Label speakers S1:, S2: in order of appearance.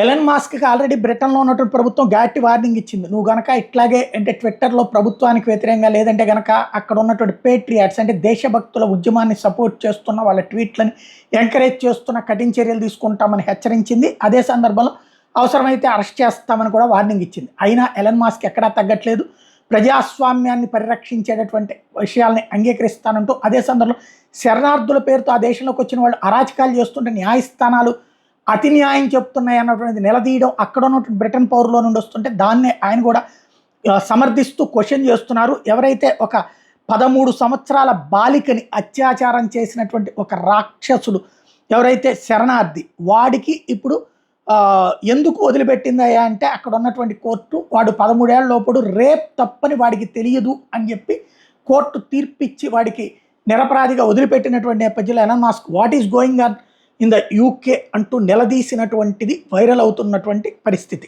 S1: Elon మాస్క్కి already బ్రిటన్లో ఉన్నటువంటి ప్రభుత్వం గట్టి వార్నింగ్ ఇచ్చింది. నువ్వు గనక ఇట్లాగే అంటే ట్విట్టర్లో ప్రభుత్వానికి వ్యతిరేకంగా లేదంటే గనక అక్కడ ఉన్నటువంటి పేట్రియాట్స్ అంటే దేశభక్తుల ఉద్యమాన్ని సపోర్ట్ చేస్తున్న వాళ్ళ ట్వీట్లని ఎంకరేజ్ చేస్తున్న కఠిన చర్యలు తీసుకుంటామని హెచ్చరించింది. అదే సందర్భంలో అవసరమైతే అరెస్ట్ చేస్తామని కూడా వార్నింగ్ ఇచ్చింది. అయినా ఎలన్ మాస్క్ ఎక్కడా తగ్గట్లేదు. ప్రజాస్వామ్యాన్ని పరిరక్షించేటటువంటి విషయాల్ని అంగీకరిస్తానంటూ అదే సందర్భంలో శరణార్థుల పేరుతో ఆ దేశంలోకి వచ్చిన వాళ్ళు అరాచకాలు చేస్తుంటే న్యాయస్థానాలు అతి న్యాయం చెప్తున్నాయి అన్నటువంటిది నిలదీయడం అక్కడ ఉన్నటువంటి బ్రిటన్ పౌరులో నుండి వస్తుంటే దాన్నే ఆయన కూడా సమర్థిస్తూ క్వశ్చన్ చేస్తున్నారు. ఎవరైతే ఒక 13 సంవత్సరాల బాలికని అత్యాచారం చేసినటువంటి ఒక రాక్షసుడు ఎవరైతే శరణార్థి వాడికి ఇప్పుడు ఎందుకు వదిలిపెట్టిందయ్యా అంటే అక్కడ ఉన్నటువంటి కోర్టు వాడు 13 ఏళ్ల లోపడు రేప్ తప్పని వాడికి తెలియదు అని చెప్పి కోర్టు తీర్పిచ్చి వాడికి నిరపరాధిగా వదిలిపెట్టినటువంటి నేపథ్యంలో Elon Musk what is going on in the UK అంటూ నిలదీసినటువంటిది వైరల్ అవుతున్నటువంటి పరిస్థితి.